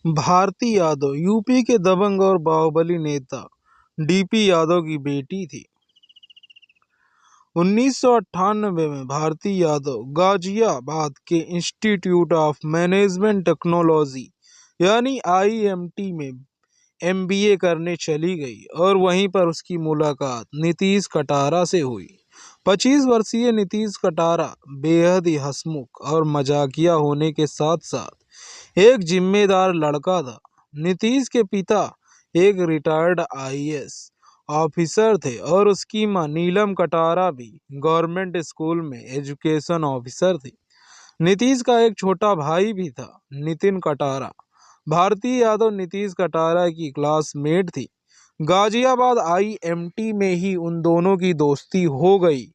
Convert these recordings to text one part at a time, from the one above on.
Bharti Yadav UP के दबंग और बाहुबली नेता डीपी यादव की बेटी थी। 1998 में भारती यादव गाजियाबाद के इंस्टीट्यूट ऑफ मैनेजमेंट टेक्नोलॉजी यानी आईएमटी में एमबीए करने चली गई और वहीं पर उसकी मुलाकात नीतीश कटारा से हुई। 25 वर्षीय नीतीश कटारा बेहद ही हंसमुख और मजाकिया होने के साथ साथ एक जिम्मेदार लड़का था। नीतीश के पिता एक रिटायर्ड आईएएस ऑफिसर थे और उसकी मां नीलम कटारा भी गवर्नमेंट स्कूल में एजुकेशन ऑफिसर थी। नीतीश का एक छोटा भाई भी था, नितिन कटारा। भारती यादव नीतीश कटारा की क्लासमेट थी। गाजियाबाद आईएमटी में ही उन दोनों की दोस्ती हो गई,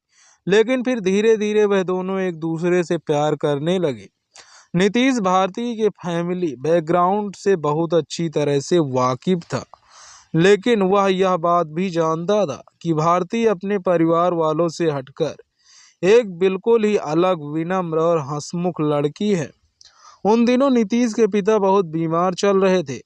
लेकिन फिर धीरे धीरे वह दोनों एक दूसरे से प्यार करने लगे। नीतीश भारती के फैमिली बैकग्राउंड से बहुत अच्छी तरह से वाकिफ था, लेकिन वह यह बात भी जानता था कि भारती अपने परिवार वालों से हटकर एक बिल्कुल ही अलग, विनम्र और हंसमुख लड़की है। उन दिनों नीतीश के पिता बहुत बीमार चल रहे थे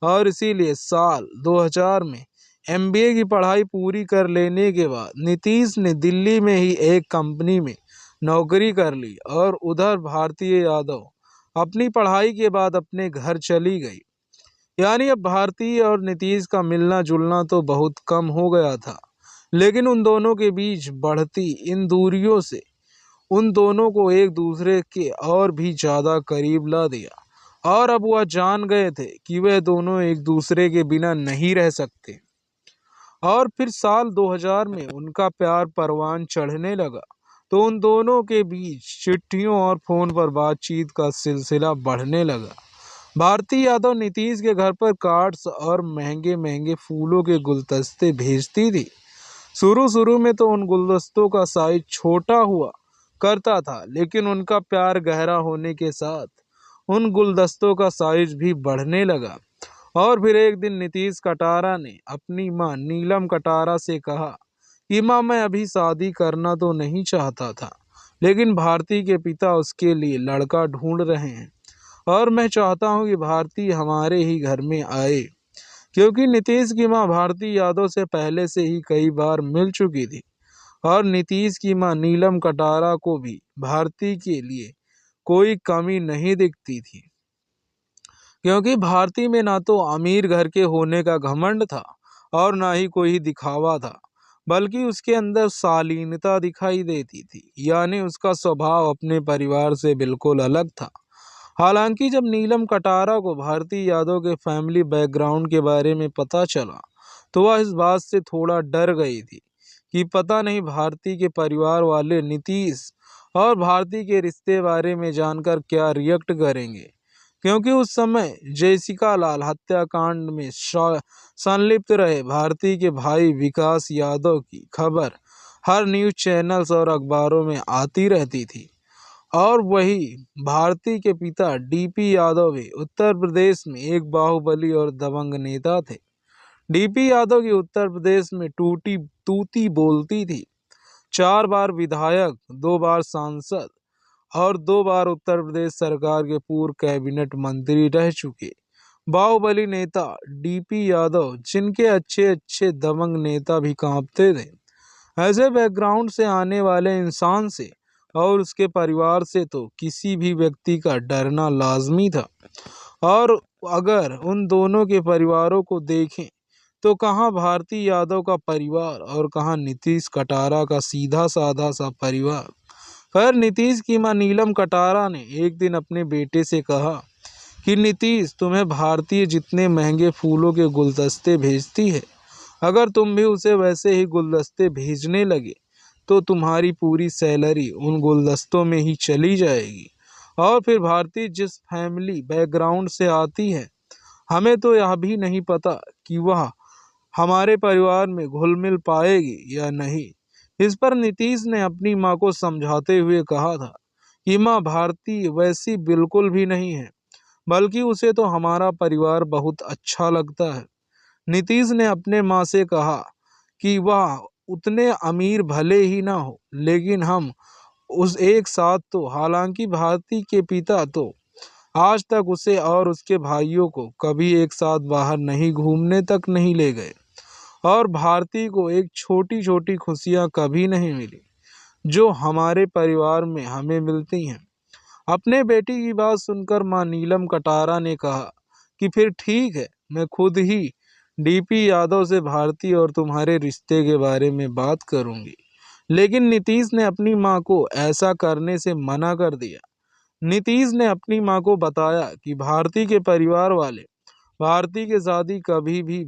और इसीलिए साल 2000 में एमबीए की पढ़ाई पूरी कर लेने के बाद नीतीश ने दिल्ली में ही एक कंपनी में नौकरी कर ली और उधर भारतीय यादव अपनी पढ़ाई के बाद अपने घर चली गई। यानी अब भारती और नीतीश का मिलना जुलना तो बहुत कम हो गया था, लेकिन उन दोनों के बीच बढ़ती इन दूरियों से उन दोनों को एक दूसरे के और भी ज़्यादा करीब ला दिया और अब वह जान गए थे कि वह दोनों एक दूसरे के बिना नहीं रह सकते। और फिर साल 2000 में उनका प्यार परवान चढ़ने लगा तो उन दोनों के बीच चिट्ठियों और फोन पर बातचीत का सिलसिला बढ़ने लगा। भारती यादव नीतीश के घर पर कार्ड्स और महंगे महंगे फूलों के गुलदस्ते भेजती थी। शुरू शुरू में तो उन गुलदस्तों का साइज छोटा हुआ करता था, लेकिन उनका प्यार गहरा होने के साथ उन गुलदस्तों का साइज भी बढ़ने लगा। और फिर एक दिन नीतीश कटारा ने अपनी मां नीलम कटारा से कहा कि मां, मैं अभी शादी करना तो नहीं चाहता था, लेकिन भारती के पिता उसके लिए लड़का ढूंढ रहे हैं और मैं चाहता हूं कि भारती हमारे ही घर में आए, क्योंकि नीतीश की मां भारती यादव से पहले से ही कई बार मिल चुकी थी और नीतीश की मां नीलम कटारा को भी भारती के लिए कोई कमी नहीं दिखती थी, क्योंकि भारती में ना तो अमीर घर के होने का घमंड था और ना ही कोई दिखावा था, बल्कि उसके अंदर शालीनता दिखाई देती थी। यानी उसका स्वभाव अपने परिवार से बिल्कुल अलग था। हालांकि जब नीलम कटारा को भारती यादव के फैमिली बैकग्राउंड के बारे में पता चला तो वह इस बात से थोड़ा डर गई थी कि पता नहीं भारती के परिवार वाले नीतीश और भारती के रिश्ते बारे में जानकर क्या रिएक्ट करेंगे, क्योंकि उस समय जयसिका लाल हत्याकांड में संलिप्त रहे भारती के भाई विकास यादव की खबर हर न्यूज़ चैनल्स और अखबारों में आती रहती थी। और वही भारती के पिता डीपी यादव भी उत्तर प्रदेश में एक बाहुबली और दबंग नेता थे। डीपी यादव की उत्तर प्रदेश में टूटी तूती बोलती थी। 4 बार विधायक, 2 बार सांसद और 2 बार उत्तर प्रदेश सरकार के पूर्व कैबिनेट मंत्री रह चुके बाहुबली नेता डीपी यादव, जिनके अच्छे अच्छे दबंग नेता भी कांपते थे। ऐसे बैकग्राउंड से आने वाले इंसान से और उसके परिवार से तो किसी भी व्यक्ति का डरना लाजमी था। और अगर उन दोनों के परिवारों को देखें तो कहाँ भारती यादव का परिवार और कहाँ नीतीश कटारा का सीधा साधा सा परिवार। खैर, नीतीश की मां नीलम कटारा ने एक दिन अपने बेटे से कहा कि नीतीश, तुम्हें भारतीय जितने महंगे फूलों के गुलदस्ते भेजती है, अगर तुम भी उसे वैसे ही गुलदस्ते भेजने लगे तो तुम्हारी पूरी सैलरी उन गुलदस्तों में ही चली जाएगी। और फिर भारती जिस फैमिली बैकग्राउंड से आती है, हमें तो यह भी नहीं पता कि वह हमारे परिवार में घुल मिल पाएगी या नहीं। इस पर नीतीश ने अपनी मां को समझाते हुए कहा था कि मां, भारती वैसी बिल्कुल भी नहीं है, बल्कि उसे तो हमारा परिवार बहुत अच्छा लगता है। नीतीश ने अपने मां से कहा कि वह उतने अमीर भले ही ना हो, लेकिन हम उस एक साथ तो। हालांकि भारती के पिता तो आज तक उसे और उसके भाइयों को कभी एक साथ बाहर नहीं घूमने तक नहीं ले गए, और भारती को एक छोटी छोटी खुशियां कभी नहीं मिली जो हमारे परिवार में हमें मिलती हैं। अपने बेटी की बात सुनकर मां नीलम कटारा ने कहा कि फिर ठीक है, मैं खुद ही डीपी यादव से भारती और तुम्हारे रिश्ते के बारे में बात करूंगी। लेकिन नीतीश ने अपनी मां को ऐसा करने से मना कर दिया। नीतीश ने अपनी मां को बताया कि भारती के परिवार वाले भारती की शादी कभी भी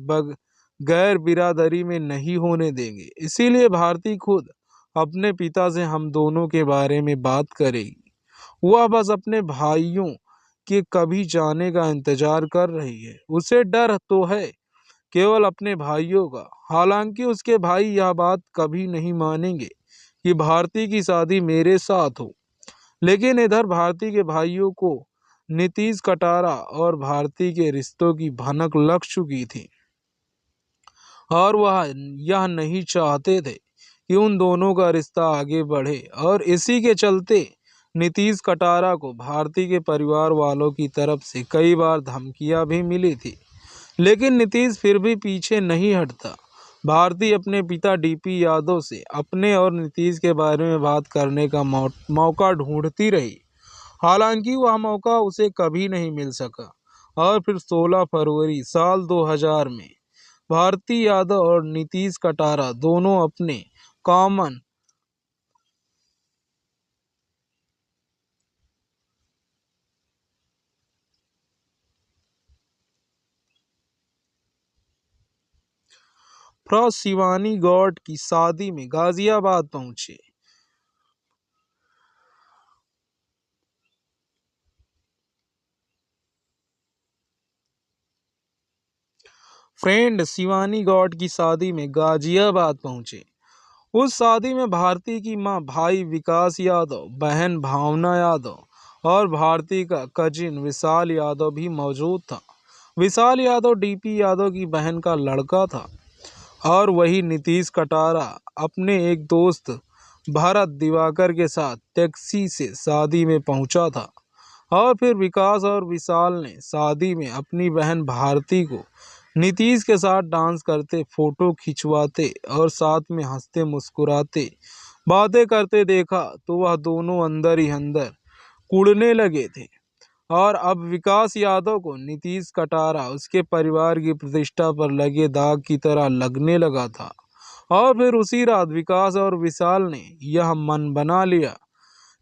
गैर बिरादरी में नहीं होने देंगे, इसीलिए भारती खुद अपने पिता से हम दोनों के बारे में बात करेगी। वह बस अपने भाइयों के कभी जाने का इंतजार कर रही है। उसे डर तो है केवल अपने भाइयों का। हालांकि उसके भाई यह बात कभी नहीं मानेंगे कि भारती की शादी मेरे साथ हो। लेकिन इधर भारती के भाइयों को नीतीश कटारा और भारती के रिश्तों की भनक लग चुकी थी, और वह यह नहीं चाहते थे कि उन दोनों का रिश्ता आगे बढ़े। और इसी के चलते नीतीश कटारा को भारती के परिवार वालों की तरफ से कई बार धमकियां भी मिली थी, लेकिन नीतीश फिर भी पीछे नहीं हटता। भारती अपने पिता डीपी यादव से अपने और नीतीश के बारे में बात करने का मौका ढूंढती रही। हालांकि वह मौका उसे कभी नहीं मिल सका, और फिर 16 फरवरी साल 2000 में भारती यादव और नीतीश कटारा दोनों अपने कॉमन फ्रॉ शिवानी गौड़ की शादी में गाजियाबाद पहुंचे। फ्रेंड शिवानी गौड़ की शादी में गाजियाबाद पहुंचे। उस शादी में भारती की मां, भाई विकास यादव, बहन भावना यादव और भारती का कजिन विशाल यादव भी मौजूद था। विशाल यादव डीपी यादव की बहन का लड़का था, और वही नीतीश कटारा अपने एक दोस्त भरत दिवाकर के साथ टैक्सी से शादी में पहुंचा था। और फिर विकास और विशाल ने शादी में अपनी बहन भारती को नीतीश के साथ डांस करते, फोटो खिंचवाते और साथ में हंसते मुस्कुराते बातें करते देखा, तो वह दोनों अंदर ही अंदर कुड़ने लगे थे। और अब विकास यादव को नीतीश कटारा उसके परिवार की प्रतिष्ठा पर लगे दाग की तरह लगने लगा था। और फिर उसी रात विकास और विशाल ने यह मन बना लिया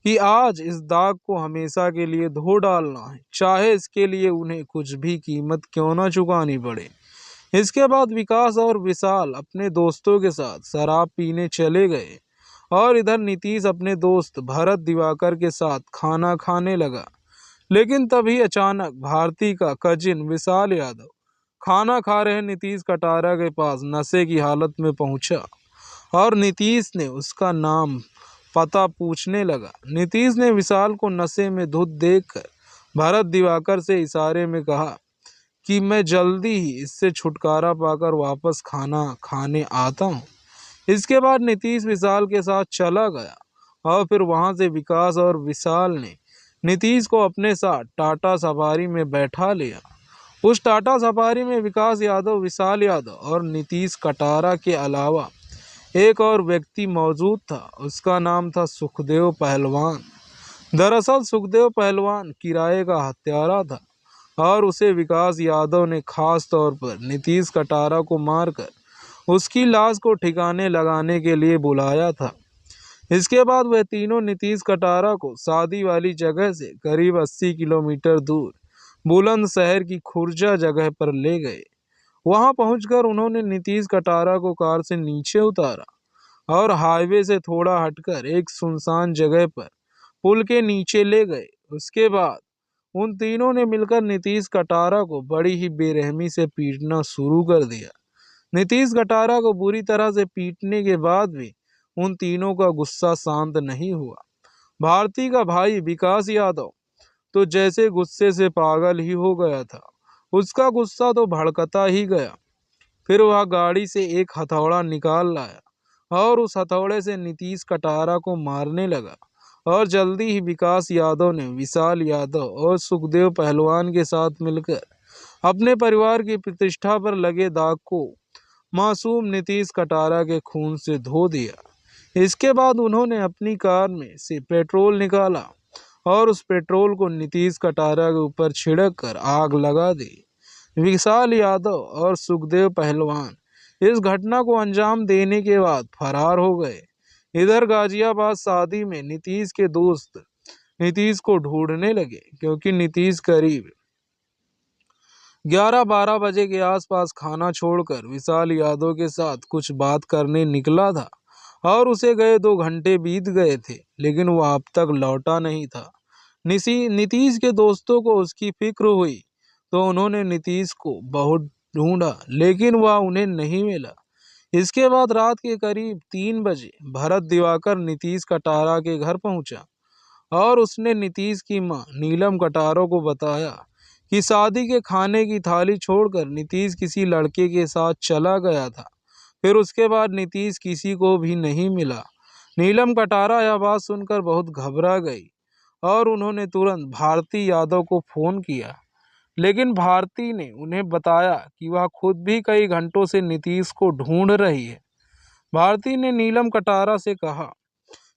कि आज इस दाग को हमेशा के लिए धो डालना है, चाहे इसके लिए उन्हें कुछ भी कीमत क्यों न चुकानी पड़े। इसके बाद विकास और विशाल अपने दोस्तों के साथ शराब पीने चले गए, और इधर नीतीश अपने दोस्त भरत दिवाकर के साथ खाना खाने लगा। लेकिन तभी अचानक भारती का कजिन विशाल यादव खाना खा रहे नीतीश कटारा के पास नशे की हालत में पहुंचा, और नीतीश ने उसका नाम पता पूछने लगा। नीतीश ने विशाल को नशे में धुत देखकर भरत दिवाकर से इशारे में कहा कि मैं जल्दी ही इससे छुटकारा पाकर वापस खाना खाने आता हूँ। इसके बाद नीतीश विशाल के साथ चला गया, और फिर वहां से विकास और विशाल ने नीतीश को अपने साथ टाटा सफारी में बैठा लिया। उस टाटा सफारी में विकास यादव, विशाल यादव और नीतीश कटारा के अलावा एक और व्यक्ति मौजूद था। उसका नाम था सुखदेव पहलवान। दरअसल सुखदेव पहलवान किराए का हत्यारा था, और उसे विकास यादव ने खास तौर पर नीतीश कटारा को मारकर उसकी लाश को ठिकाने लगाने के लिए बुलाया था। इसके बाद वह तीनों नीतीश कटारा को शादी वाली जगह से करीब 80 किलोमीटर दूर बुलंदशहर की खुर्जा जगह पर ले गए। वहां पहुंचकर उन्होंने नीतीश कटारा को कार से नीचे उतारा, और हाईवे से थोड़ा हटकर एक सुनसान जगह पर पुल के नीचे ले गए। उसके बाद उन तीनों ने मिलकर नीतीश कटारा को बड़ी ही बेरहमी से पीटना शुरू कर दिया। नीतीश कटारा को बुरी तरह से पीटने के बाद भी उन तीनों का गुस्सा शांत नहीं हुआ। भारती का भाई विकास यादव तो जैसे गुस्से से पागल ही हो गया था। उसका गुस्सा तो भड़कता ही गया। फिर वह गाड़ी से एक हथौड़ा निकाल लाया, और उस हथौड़े से नीतीश कटारा को मारने लगा। और जल्दी ही विकास यादव ने विशाल यादव और सुखदेव पहलवान के साथ मिलकर अपने परिवार की प्रतिष्ठा पर लगे दाग को मासूम नीतीश कटारा के खून से धो दिया। इसके बाद उन्होंने अपनी कार में से पेट्रोल निकाला और उस पेट्रोल को नीतीश कटारा के ऊपर छिड़क कर आग लगा दी। विशाल यादव और सुखदेव पहलवान इस घटना को अंजाम देने के बाद फरार हो गए। इधर गाजियाबाद शादी में नीतीश के दोस्त नीतीश को ढूंढने लगे, क्योंकि नीतीश करीब 11-12 बजे के आसपास खाना छोड़कर विशाल यादव के साथ कुछ बात करने निकला था और उसे गए 2 घंटे बीत गए थे, लेकिन वह अब तक लौटा नहीं था। नीतीश के दोस्तों को उसकी फिक्र हुई तो उन्होंने नीतीश को बहुत ढूंढा, लेकिन वह उन्हें नहीं मिला। इसके बाद रात के करीब 3 बजे भरत दिवाकर नीतीश कटारा के घर पहुंचा और उसने नीतीश की मां नीलम कटारा को बताया कि शादी के खाने की थाली छोड़कर नीतीश किसी लड़के के साथ चला गया था। फिर उसके बाद नीतीश किसी को भी नहीं मिला। नीलम कटारा यह बात सुनकर बहुत घबरा गई और उन्होंने तुरंत भारती यादव को फोन किया, लेकिन भारती ने उन्हें बताया कि वह खुद भी कई घंटों से नीतीश को ढूंढ रही है। भारती ने नीलम कटारा से कहा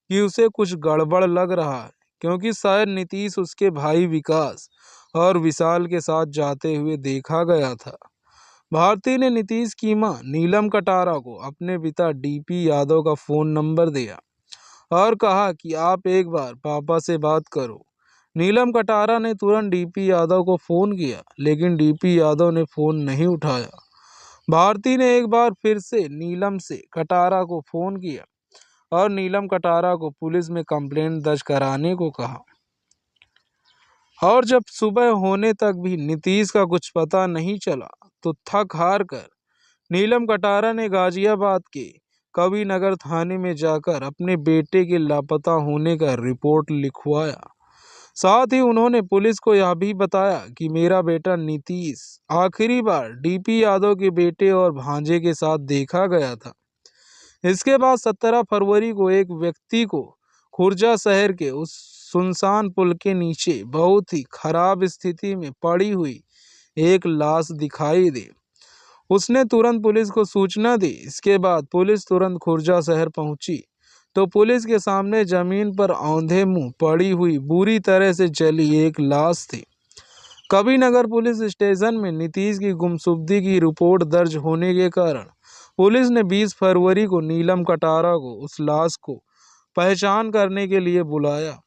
कि उसे कुछ गड़बड़ लग रहा है, क्योंकि शायद नीतीश उसके भाई विकास और विशाल के साथ जाते हुए देखा गया था। भारती ने नीतीश की मां नीलम कटारा को अपने पिता डीपी यादव का फोन नंबर दिया और कहा कि आप एक बार पापा से बात करो। नीलम कटारा ने तुरंत डीपी यादव को फोन किया, लेकिन डीपी यादव ने फोन नहीं उठाया। भारती ने एक बार फिर से नीलम से कटारा को फोन किया और नीलम कटारा को पुलिस में कंप्लेंट दर्ज कराने को कहा। और जब सुबह होने तक भी नीतीश का कुछ पता नहीं चला तो थक हार कर नीलम कटारा ने गाजियाबाद के कवि नगर थाने में जाकर अपने बेटे के लापता होने का रिपोर्ट लिखवाया। साथ ही उन्होंने पुलिस को यह भी बताया कि मेरा बेटा नीतीश आखिरी बार डीपी यादव के बेटे और भांजे के साथ देखा गया था। इसके बाद 17 फरवरी को एक व्यक्ति को खुर्जा शहर के उस सुनसान पुल के नीचे बहुत ही खराब स्थिति में पड़ी हुई एक लाश दिखाई दी। उसने तुरंत पुलिस को सूचना दी। इसके बाद पुलिस तुरंत खुर्जा शहर पहुंची तो पुलिस के सामने जमीन पर औंधे मुंह पड़ी हुई बुरी तरह से जली एक लाश थी। कबीरनगर पुलिस स्टेशन में नीतीश की गुमशुदगी की रिपोर्ट दर्ज होने के कारण पुलिस ने 20 फरवरी को नीलम कटारा को उस लाश को पहचान करने के लिए बुलाया।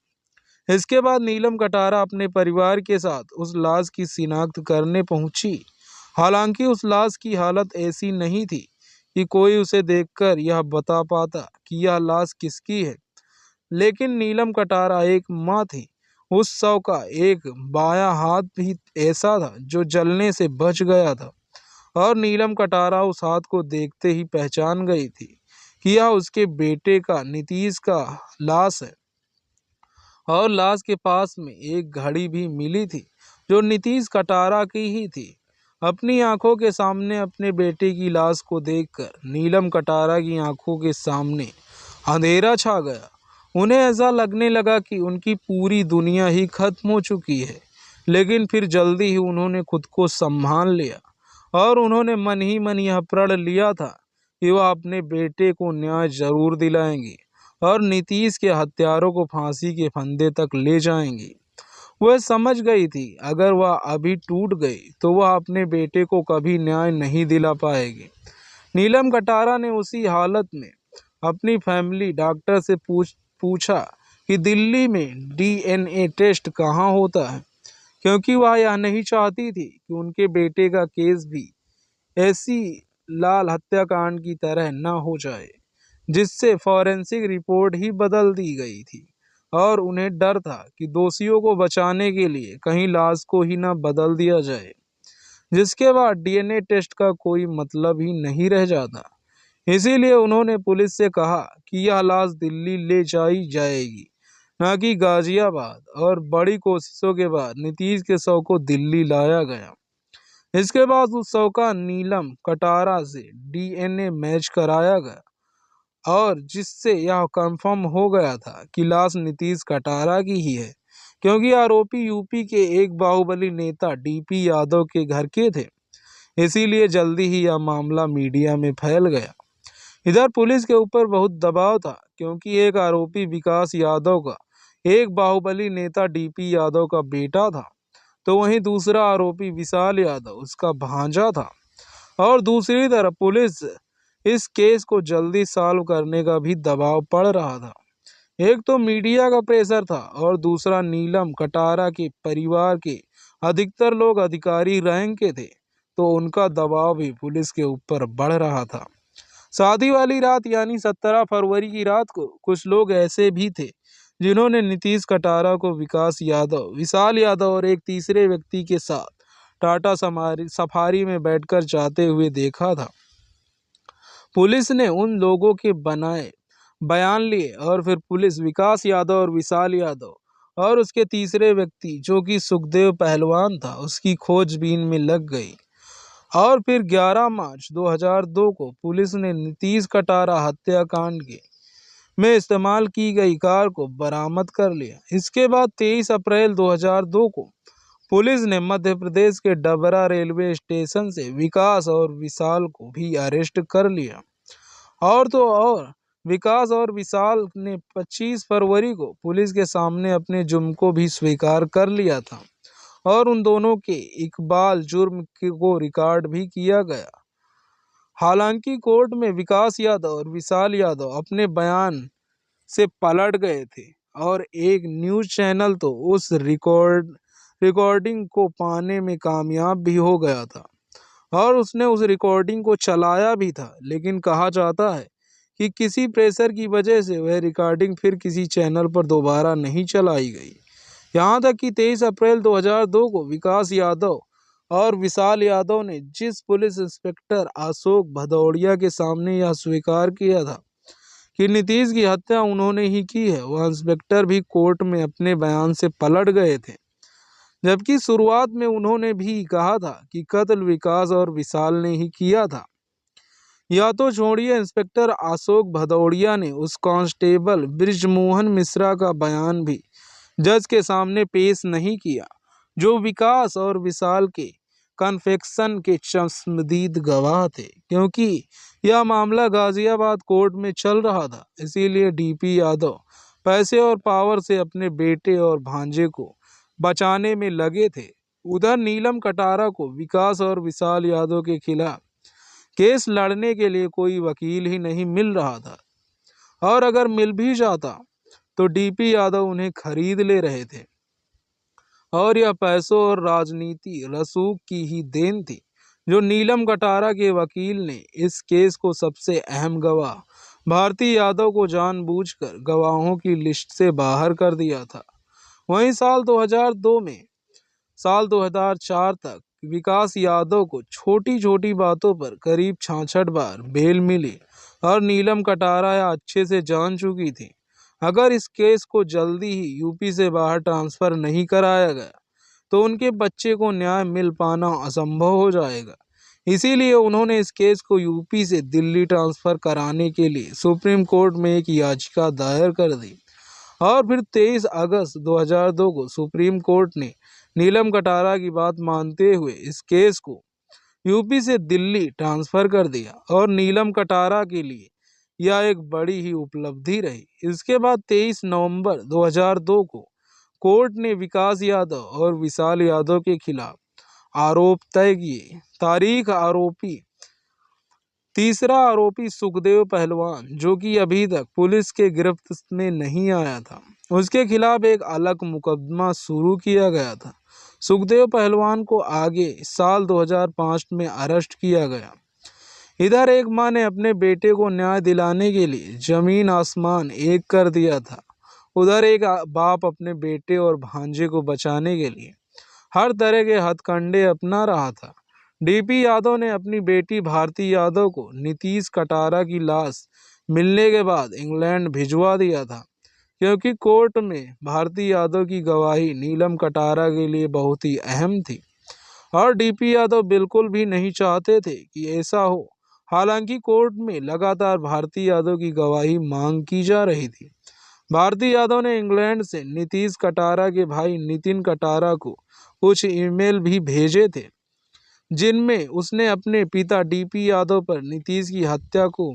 इसके बाद नीलम कटारा अपने परिवार के साथ उस लाश की शिनाख्त करने पहुंची। हालांकि उस लाश की हालत ऐसी नहीं थी कि कोई उसे देखकर यह बता पाता कि यह लाश किसकी है, लेकिन नीलम कटारा एक मां थी। उस शव का एक बायां हाथ भी ऐसा था जो जलने से बच गया था और नीलम कटारा उस हाथ को देखते ही पहचान गई थी कि यह उसके बेटे का नीतीश का लाश है। और लाश के पास में एक घड़ी भी मिली थी जो नीतीश कटारा की ही थी। अपनी आंखों के सामने अपने बेटे की लाश को देखकर नीलम कटारा की आंखों के सामने अंधेरा छा गया। उन्हें ऐसा लगने लगा कि उनकी पूरी दुनिया ही खत्म हो चुकी है, लेकिन फिर जल्दी ही उन्होंने खुद को संभाल लिया और उन्होंने मन ही मन यह प्रण लिया था कि वह अपने बेटे को न्याय जरूर दिलाएंगी और नीतीश के हत्यारों को फांसी के फंदे तक ले जाएंगी। वह समझ गई थी अगर वह अभी टूट गई तो वह अपने बेटे को कभी न्याय नहीं दिला पाएगी। नीलम कटारा ने उसी हालत में अपनी फैमिली डॉक्टर से पूछा कि दिल्ली में डीएनए टेस्ट कहाँ होता है, क्योंकि वह यह नहीं चाहती थी कि उनके बेटे का केस भी ऐसी लाल हत्याकांड की तरह न हो जाए जिससे फॉरेंसिक रिपोर्ट ही बदल दी गई थी। और उन्हें डर था कि दोषियों को बचाने के लिए कहीं लाश को ही न बदल दिया जाए, जिसके बाद डीएनए टेस्ट का कोई मतलब ही नहीं रह जाता। इसीलिए उन्होंने पुलिस से कहा कि यह लाश दिल्ली ले जाई जाएगी, न कि गाजियाबाद। और बड़ी कोशिशों के बाद नीतीश के शव को दिल्ली लाया गया। इसके बाद उस शव का नीलम कटारा से डीएनए मैच कराया गया और जिससे यह कंफर्म हो गया था कि लाश नीतीश कटारा की ही है, क्योंकि आरोपी यूपी के एक बाहुबली नेता डीपी यादव के घर के थे। इसीलिए जल्दी ही यह मामला मीडिया में फैल गया। इधर पुलिस के ऊपर बहुत दबाव था, क्योंकि एक आरोपी विकास यादव का एक बाहुबली नेता डीपी यादव का बेटा था, तो वहीं दूसरा आरोपी विशाल यादव उसका भांजा था। और दूसरी तरफ पुलिस इस केस को जल्दी सॉल्व करने का भी दबाव पड़ रहा था। एक तो मीडिया का प्रेशर था और दूसरा नीलम कटारा के परिवार के अधिकतर लोग अधिकारी रैंक के थे, तो उनका दबाव भी पुलिस के ऊपर बढ़ रहा था। शादी वाली रात यानी 17 फरवरी की रात को कुछ लोग ऐसे भी थे जिन्होंने नीतीश कटारा को विकास यादव, विशाल यादव और एक तीसरे व्यक्ति के साथ टाटा सफारी में बैठकर जाते हुए देखा था। पुलिस ने उन लोगों के बनाए बयान लिए और फिर पुलिस विकास यादव और विशाल यादव और उसके तीसरे व्यक्ति जो कि सुखदेव पहलवान था उसकी खोजबीन में लग गई। और फिर 11 मार्च 2002 को पुलिस ने नीतीश कटारा हत्याकांड के में इस्तेमाल की गई कार को बरामद कर लिया। इसके बाद 23 अप्रैल 2002 को पुलिस ने मध्य प्रदेश के डबरा रेलवे स्टेशन से विकास और विशाल को भी अरेस्ट कर लिया। और तो और विकास और विशाल ने 25 फरवरी को पुलिस के सामने अपने जुर्म को भी स्वीकार कर लिया था और उन दोनों के इकबाल जुर्म को रिकॉर्ड भी किया गया। हालांकि कोर्ट में विकास यादव और विशाल यादव अपने बयान से पलट गए थे और एक न्यूज़ चैनल तो उस रिकॉर्डिंग को पाने में कामयाब भी हो गया था और उसने उस रिकॉर्डिंग को चलाया भी था। लेकिन कहा जाता है कि किसी प्रेशर की वजह से वह रिकॉर्डिंग फिर किसी चैनल पर दोबारा नहीं चलाई गई। यहाँ तक कि 23 अप्रैल 2002 को विकास यादव और विशाल यादव ने जिस पुलिस इंस्पेक्टर अशोक भदौड़िया के सामने यह स्वीकार किया था कि नीतीश की हत्या उन्होंने ही की है, वह इंस्पेक्टर भी कोर्ट में अपने बयान से पलट गए थे। जबकि शुरुआत में उन्होंने भी कहा था कि कत्ल विकास और विशाल ने ही किया था। या तो छोड़िए, इंस्पेक्टर अशोक भदौड़िया ने उस कांस्टेबल बृजमोहन मिश्रा का बयान भी जज के सामने पेश नहीं किया, जो विकास और विशाल के कन्फेक्शन के चश्मदीद गवाह थे। क्योंकि यह मामला गाजियाबाद कोर्ट में चल रहा था, इसीलिए डीपी यादव पैसे और पावर से अपने बेटे और भांजे को बचाने में लगे थे। उधर नीलम कटारा को विकास और विशाल यादव के खिलाफ केस लड़ने के लिए कोई वकील ही नहीं मिल रहा था, और अगर मिल भी जाता तो डीपी यादव उन्हें खरीद ले रहे थे। और यह पैसों और राजनीति रसूख की ही देन थी, जो नीलम कटारा के वकील ने इस केस को सबसे अहम गवाह भारती यादव को जानबूझकर गवाहों की लिस्ट से बाहर कर दिया था। वहीं साल 2004 तक विकास यादव को छोटी छोटी बातों पर करीब 66 बार बेल मिली और नीलम कटारा यह अच्छे से जान चुकी थी, अगर इस केस को जल्दी ही यूपी से बाहर ट्रांसफर नहीं कराया गया तो उनके बच्चे को न्याय मिल पाना असंभव हो जाएगा। इसीलिए उन्होंने इस केस को यूपी से दिल्ली ट्रांसफर कराने के लिए सुप्रीम कोर्ट में एक याचिका दायर कर दी। और फिर 23 अगस्त 2002 को सुप्रीम कोर्ट ने नीलम कटारा की बात मानते हुए इस केस को यूपी से दिल्ली ट्रांसफर कर दिया और नीलम कटारा के लिए यह एक बड़ी ही उपलब्धि रही। इसके बाद 23 नवंबर 2002 को कोर्ट ने विकास यादव और विशाल यादव के खिलाफ आरोप तय किए। तीसरा आरोपी सुखदेव पहलवान, जो कि अभी तक पुलिस के गिरफ्त में नहीं आया था, उसके खिलाफ एक अलग मुकदमा शुरू किया गया था। सुखदेव पहलवान को आगे साल 2005 में अरेस्ट किया गया। इधर एक मां ने अपने बेटे को न्याय दिलाने के लिए जमीन आसमान एक कर दिया था, उधर एक बाप अपने बेटे और भांजे को बचाने के लिए हर तरह के हथकंडे अपना रहा था। डीपी यादव ने अपनी बेटी भारती यादव को नीतीश कटारा की लाश मिलने के बाद इंग्लैंड भिजवा दिया था, क्योंकि कोर्ट में भारती यादव की गवाही नीलम कटारा के लिए बहुत ही अहम थी और डीपी यादव बिल्कुल भी नहीं चाहते थे कि ऐसा हो। हालांकि कोर्ट में लगातार भारती यादव की गवाही मांग की जा रही थी। भारती यादव ने इंग्लैंड से नीतीश कटारा के भाई नितिन कटारा को कुछ ईमेल भी भेजे थे, जिनमें उसने अपने पिता डीपी यादव पर नीतीश की हत्या को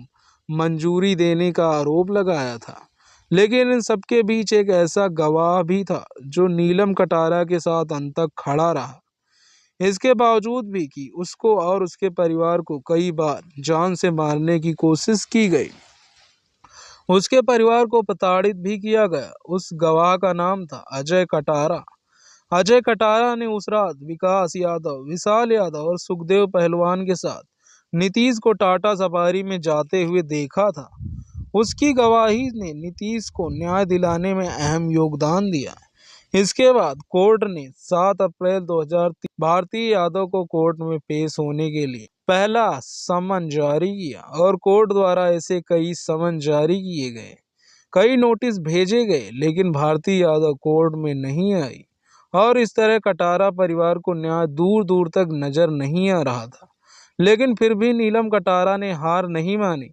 मंजूरी देने का आरोप लगाया था। लेकिन इन सबके बीच एक ऐसा गवाह भी था जो नीलम कटारा के साथ अंत तक खड़ा रहा। इसके बावजूद भी कि उसको और उसके परिवार को कई बार जान से मारने की कोशिश की गई, उसके परिवार को प्रताड़ित भी किया गया। उस गवाह का नाम था अजय कटारा। अजय कटारा ने उस रात विकास यादव, विशाल यादव और सुखदेव पहलवान के साथ नीतीश को टाटा सफारी में जाते हुए देखा था। उसकी गवाही ने नीतीश को न्याय दिलाने में अहम योगदान दिया। इसके बाद कोर्ट ने 7 अप्रैल 2003 भारती यादव को कोर्ट में पेश होने के लिए पहला समन जारी किया और कोर्ट द्वारा ऐसे कई समन जारी किए गए, कई नोटिस भेजे गए, लेकिन भारती यादव कोर्ट में नहीं आई और इस तरह कटारा परिवार को न्याय दूर दूर तक नजर नहीं आ रहा था। लेकिन फिर भी नीलम कटारा ने हार नहीं मानी,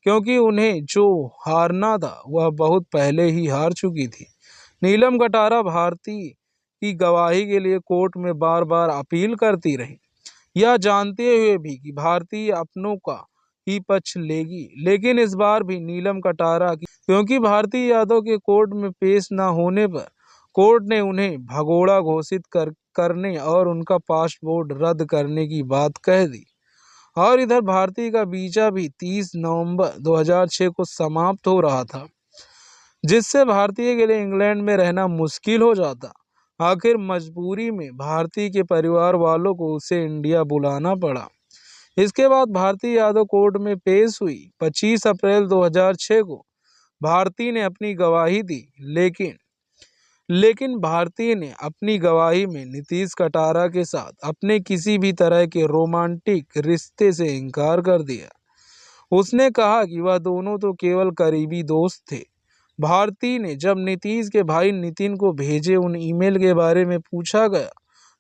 क्योंकि उन्हें जो हारना था वह बहुत पहले ही हार चुकी थी। नीलम कटारा भारती की गवाही के लिए कोर्ट में बार बार अपील करती रही, यह जानते हुए भी कि भारती अपनों का ही पक्ष लेगी। लेकिन इस बार भी नीलम कटारा की, क्योंकि भारती यादव के कोर्ट में पेश न होने पर कोर्ट ने उन्हें भगोड़ा घोषित करने और उनका पासपोर्ट रद्द करने की बात कह दी। और इधर भारती का वीजा भी 30 नवंबर 2006 को समाप्त हो रहा था, जिससे भारतीय के लिए इंग्लैंड में रहना मुश्किल हो जाता। आखिर मजबूरी में भारती के परिवार वालों को उसे इंडिया बुलाना पड़ा। इसके बाद भारती यादव कोर्ट में पेश हुई। 25 अप्रैल 2006 को भारती ने अपनी गवाही दी, लेकिन भारती ने अपनी गवाही में नीतीश कटारा के साथ अपने किसी भी तरह के रोमांटिक रिश्ते से इनकार कर दिया। उसने कहा कि वह दोनों तो केवल करीबी दोस्त थे। भारती ने जब नीतीश के भाई नितिन को भेजे उन ईमेल के बारे में पूछा गया,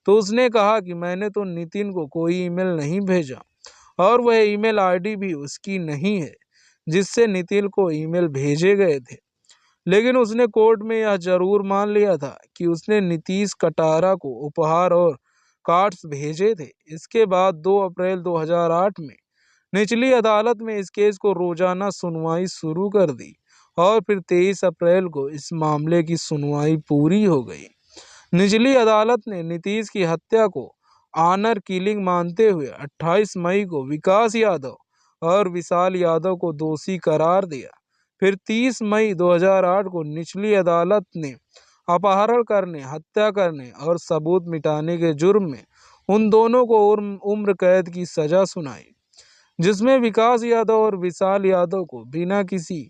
तो उसने कहा कि मैंने तो नितिन को कोई ईमेल नहीं भेजा और वह ईमेल आईडी भी उसकी नहीं है जिससे नितिन को ईमेल भेजे गए थे। लेकिन उसने कोर्ट में यह जरूर मान लिया था कि उसने नीतीश कटारा को उपहार और कार्ड्स भेजे थे। इसके बाद 2 अप्रैल 2008 में निचली अदालत में इस केस को रोजाना सुनवाई शुरू कर दी और फिर 23 अप्रैल को इस मामले की सुनवाई पूरी हो गई। निचली अदालत ने नीतीश की हत्या को ऑनर किलिंग मानते हुए 28 मई को विकास यादव और विशाल यादव को दोषी करार दिया। फिर 30 मई 2008 को निचली अदालत ने अपहरण करने, हत्या करने और सबूत मिटाने के जुर्म में उन दोनों को उम्र कैद की सजा सुनाई, जिसमें विकास यादव और विशाल यादव को बिना किसी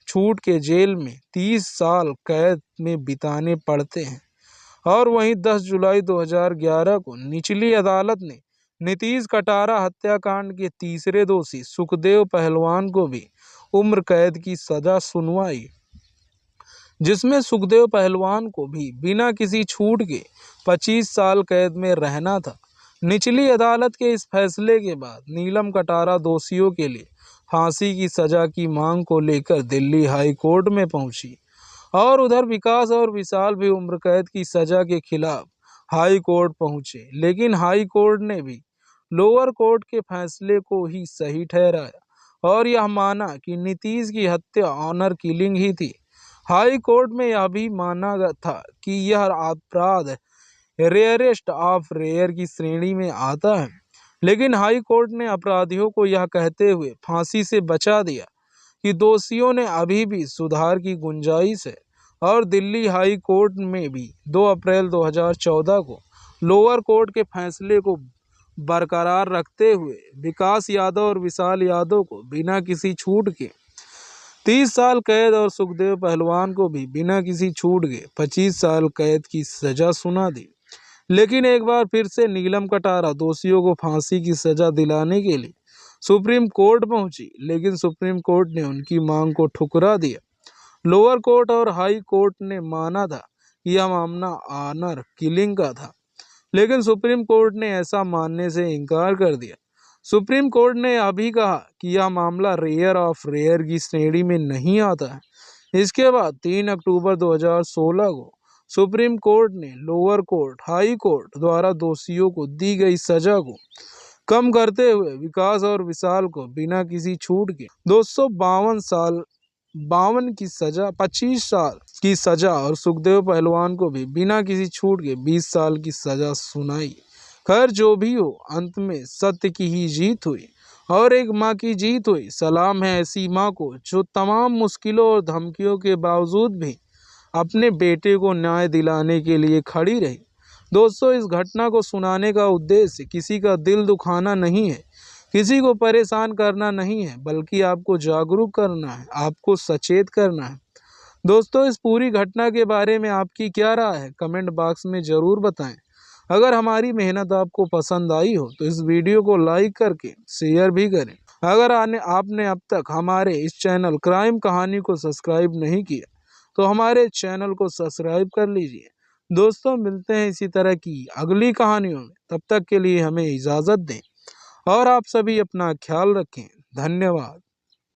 छूट के जेल में 30 साल कैद में बिताने पड़ते हैं। और वहीं 10 जुलाई 2011 को निचली अदालत ने नीतीश कटारा हत्याकांड के तीसरे दोषी सुखदेव पहलवान को भी उम्र कैद की सजा सुनवाई, जिसमें सुखदेव पहलवान को भी बिना किसी छूट के 25 साल कैद में रहना था। निचली अदालत के इस फैसले के बाद नीलम कटारा दोषियों के लिए फांसी की सजा की मांग को लेकर दिल्ली हाई कोर्ट में पहुंची और उधर विकास और विशाल भी उम्र कैद की सजा के खिलाफ हाई कोर्ट पहुंचे। लेकिन हाई कोर्ट ने भी लोअर कोर्ट के फैसले को ही सही ठहराया और यह माना कि नीतीश की हत्या ऑनर किलिंग ही थी। हाई कोर्ट में यह भी माना था कि यह अपराध रेयरेस्ट ऑफ रेयर की श्रेणी में आता है। लेकिन हाई कोर्ट ने अपराधियों को यह कहते हुए फांसी से बचा दिया कि दोषियों ने अभी भी सुधार की गुंजाइश है। और दिल्ली हाई कोर्ट में भी 2 अप्रैल 2014 को लोअर कोर्ट के फैसले को बरकरार रखते हुए विकास यादव और विशाल यादव को बिना किसी छूट के 30 साल कैद और सुखदेव पहलवान को भी बिना किसी छूट के 25 साल कैद की सजा सुना दी। लेकिन एक बार फिर से नीलम कटारा दोषियों को फांसी की सजा दिलाने के लिए सुप्रीम कोर्ट पहुंची, लेकिन सुप्रीम कोर्ट ने उनकी मांग को ठुकरा दिया। लोअर कोर्ट और हाई कोर्ट ने माना था कि यह मामला ऑनर किलिंग का था, लेकिन सुप्रीम कोर्ट ने ऐसा मानने से इनकार कर दिया। सुप्रीम कोर्ट ने यह भी कहा कि यह मामला रेयर ऑफ रेयर की श्रेणी में नहीं आता है। इसके बाद 3 अक्टूबर 2016 को सुप्रीम कोर्ट ने लोअर कोर्ट, हाई कोर्ट द्वारा दोषियों को दी गई सजा को कम करते हुए विकास और विशाल को बिना किसी छूट के 252 साल 52 की सजा, 25 साल की सजा और सुखदेव पहलवान को भी बिना किसी छूट के 20 साल की सजा सुनाई। खैर जो भी हो, अंत में सत्य की ही जीत हुई और एक माँ की जीत हुई। सलाम है ऐसी माँ को जो तमाम मुश्किलों और धमकियों के बावजूद भी अपने बेटे को न्याय दिलाने के लिए खड़ी रही। दोस्तों, इस घटना को सुनाने का उद्देश्य किसी का दिल दुखाना नहीं है, किसी को परेशान करना नहीं है, बल्कि आपको जागरूक करना है, आपको सचेत करना है। दोस्तों, इस पूरी घटना के बारे में आपकी क्या राय है, कमेंट बॉक्स में ज़रूर बताएं। अगर हमारी मेहनत आपको पसंद आई हो तो इस वीडियो को लाइक करके शेयर भी करें। अगर आपने अब तक हमारे इस चैनल क्राइम कहानी को सब्सक्राइब नहीं किया तो हमारे चैनल को सब्सक्राइब कर लीजिए। दोस्तों, मिलते हैं इसी तरह की अगली कहानियों में। तब तक के लिए हमें इजाज़त दें और आप सभी अपना ख्याल रखें। धन्यवाद।